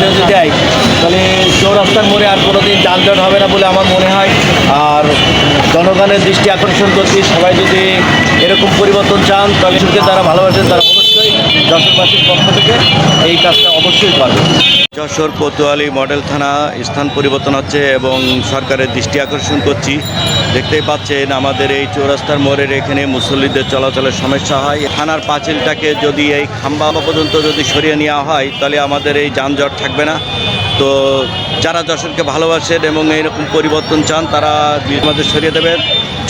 যদি দেয় তাহলে চৌরাস্তার মোড়ে আর কোনোদিন যানজট হবে না বলে আমার মনে হয়। আর জনগণের দৃষ্টি আকর্ষণ করছি, সবাই যদি এরকম পরিবর্তন চান তাহলে যারা ভালোবাসেন তারা অবশ্যই যশোরবাসীর পক্ষ থেকে এই কাজটা অবশ্যই করবে। যশোর কোতোয়ালি মডেল থানা স্থান পরিবর্তন হচ্ছে এবং সরকারের দৃষ্টি আকর্ষণ করছি। দেখতেই পাচ্ছেন আমাদের এই চৌরাস্তার মোড়ের এখানে মুসল্লিদের চলাচলের সমস্যা হয়। থানার পাঁচিলটাকে যদি এই খাম্বা পর্যন্ত যদি সরিয়ে নেওয়া হয় তাহলে আমাদের এই যানজট থাকবে না। তো যারা যশোরকে ভালোবাসেন এবং এইরকম পরিবর্তন চান তারা আমাদের সরিয়ে দেবেন।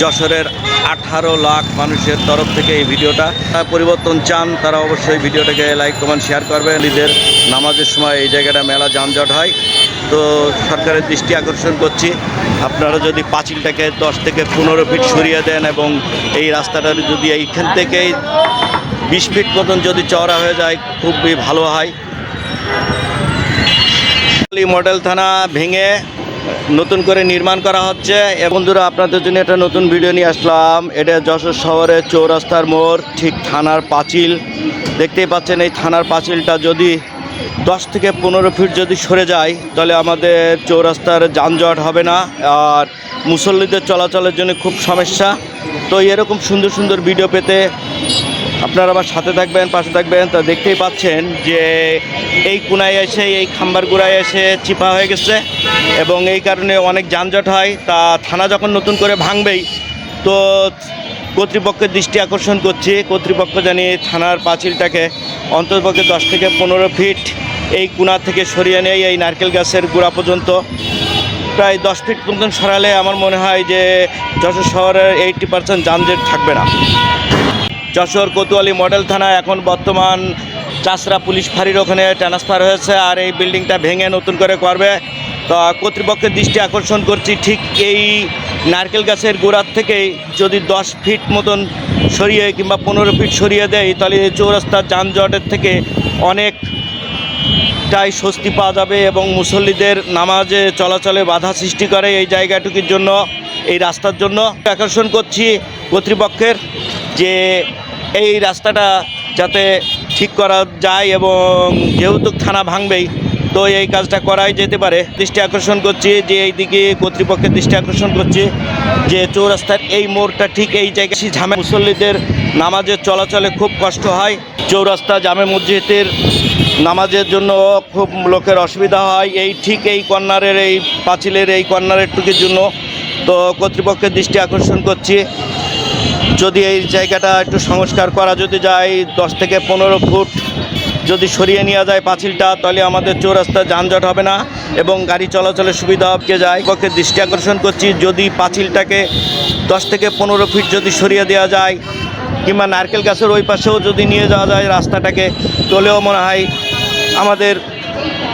যশোরের 18 লাখ মানুষের তরফ থেকে এই ভিডিওটা পরিবর্তন চান তারা অবশ্যই ভিডিওটাকে লাইক কমেন্ট শেয়ার করবেন। ঈদের নামাজের সময় এই জায়গাটা মেলা যানজট হয়। তো সরকারের দৃষ্টি আকর্ষণ করছি, আপনারা যদি পাঁচিলটাকে 10 থেকে 15 ফিট সরিয়ে দেন এবং এই রাস্তাটা যদি এইখান থেকে 20 ফিট মতন যদি চওড়া হয়ে যায় খুবই ভালো হয়। মডেল থানা ভেঙে নতুন করে নির্মাণ করা হচ্ছে। বন্ধুরা, আপনাদের জন্য একটা নতুন ভিডিও নিয়ে আসলাম। এটা যশোর শহরের চৌরাস্তার মোড়, ঠিক থানার পাঁচিল দেখতেই পাচ্ছেন। এই থানার পাঁচিলটা যদি 10 থেকে 15 ফিট যদি সরে যায় তাহলে আমাদের চৌরাস্তার যানজট হবে না আর মুসল্লিদের চলাচলের জন্য খুব সমস্যা। তো এরকম সুন্দর সুন্দর ভিডিও পেতে আপনারা আমার সাথে থাকবেন, পাশে থাকবেন। তা দেখতেই পাচ্ছেন যে এই কোনায় এসে এই খাম্বার গোড়ায় এসে চিপা হয়ে গেছে এবং এই কারণে অনেক যানজট হয়। তা থানা যখন নতুন করে ভাঙবেই তো কর্তৃপক্ষের দৃষ্টি আকর্ষণ করছি, কর্তৃপক্ষ জানিয়ে থানার পাঁচিলটাকে অন্ততপক্ষে 10 থেকে 15 ফিট এই কোনা থেকে সরিয়ে নেয় এই নারকেল গাছের গোড়া পর্যন্ত। প্রায় 10 ফিট পর্যন্ত সরালে আমার মনে হয় যে যশোর শহরের 80% যানজট থাকবে না। যশোর কোতোয়ালি মডেল থানা এখন বর্তমান চাষরা পুলিশ ফাঁড়ির ওখানে ট্রান্সফার হয়েছে আর এই বিল্ডিংটা ভেঙে নতুন করে করবে। তো কর্তৃপক্ষের দৃষ্টি আকর্ষণ করছি, ঠিক এই নারকেল গাছের গোড়ার থেকেই যদি 10 ফিট মতন সরিয়ে কিংবা 15 ফিট সরিয়ে দেয় তাহলে চৌরাস্তার যানজটের থেকে অনেকটাই স্বস্তি পাওয়া যাবে এবং মুসল্লিদের নামাজে চলাচলে বাধা সৃষ্টি করে এই জায়গাটুকুর জন্য, এই রাস্তার জন্য আকর্ষণ করছি কর্তৃপক্ষের যে এই রাস্তাটা যাতে ঠিক করা যায় এবং যেহেতু থানা ভাঙবেই তো এই কাজটা করাই যেতে পারে। দৃষ্টি আকর্ষণ করছি যে এই দিকে কর্তৃপক্ষের দৃষ্টি আকর্ষণ করছি যে চৌরাস্তার এই মোড়টা ঠিক এই জায়গায় ঝামে মুসল্লিদের নামাজের চলাচলে খুব কষ্ট হয়। চৌরাস্তা জামে মসজিদের নামাজের জন্য খুব লোকের অসুবিধা হয় এই ঠিক এই কর্নারের এই পাঁচিলের এই কর্নারের টুকির জন্য। তো কর্তৃপক্ষের দৃষ্টি আকর্ষণ করছি যদি এই জায়গাটা একটু সংস্কার করা যদি যায় 10 থেকে 15 ফুট যদি সরিয়ে নেওয়া যায় পাঁচিলটা তাহলে আমাদের চৌরাস্তা যানজট হবে না এবং গাড়ি চলাচলের সুবিধা হবে যায়। পক্ষে দৃষ্টি আকর্ষণ করছি যদি পাঁচিলটাকে 10 থেকে 15 ফিট যদি সরিয়ে দেওয়া যায় কিংবা নারকেল গাছের ওই পাশেও যদি নিয়ে যাওয়া যায় রাস্তাটাকে তাহলেও মনে হয় আমাদের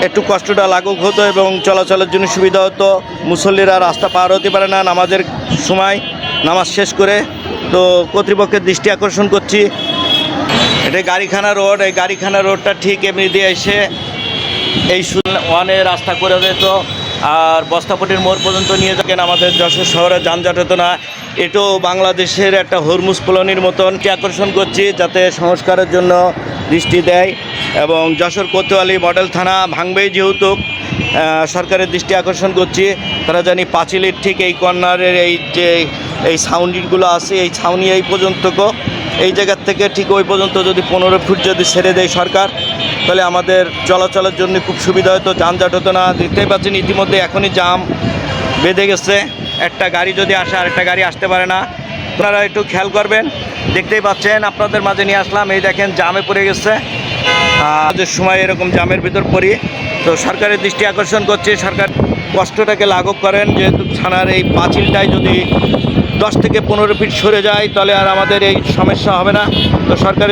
একটু কষ্টটা লাঘব হতো এবং চলাচলের জন্য সুবিধা হতো। মুসল্লিরা রাস্তা পার হতে পারে না নামাজের সময়, নামাজ শেষ করে। তো কর্তৃপক্ষের দৃষ্টি আকর্ষণ করছি এটা গাড়িখানা রোড, এই গাড়িখানা রোডটা ঠিক এমনি দিয়ে এসে এই ওয়ানে রাস্তা করে দিত আর বস্তাপটির মোড় পর্যন্ত নিয়ে যাবেন আমাদের যশোর শহরে যানজট হতো না। এটাও বাংলাদেশের একটা হরমুজ কলোনির মতন আকর্ষণ করছি যাতে সংস্কারের জন্য দৃষ্টি দেয় এবং যশোর কোতোয়ালি মডেল থানা ভাঙবেই যেহেতু সরকারের দৃষ্টি আকর্ষণ করছি তারা জানি পাঁচিলের ঠিক এই কর্নারের এই যে এই সাউন্ডিংগুলো আছে এই ছাউনি এই পর্যন্ত এই জায়গার থেকে ঠিক ওই পর্যন্ত যদি 15 ফুট যদি ছেড়ে দেয় সরকার তাহলে আমাদের চলাচলের জন্য খুব সুবিধা হতো, যানজট হতো না। দেখতেই পাচ্ছেন ইতিমধ্যে এখনই জাম বেঁধে গেছে, একটা গাড়ি যদি আসে আরেকটা গাড়ি আসতে পারে না। আপনারা একটু খেয়াল করবেন, দেখতেই পাচ্ছেন আপনাদের মাঝে নিয়ে আসলাম। এই দেখেন জামে পড়ে গেছে, আমাদের সময় এরকম জামের ভিতর পড়ি। তো সরকারের দৃষ্টি আকর্ষণ করছে সরকার কষ্টটাকে লাঘব করেন যেহেতু থানার এই পাঁচিলটায় যদি 10 থেকে 15 ফিট সরে যায় তাহলে আর আমাদের এই সমস্যা হবে না। তো সরকারের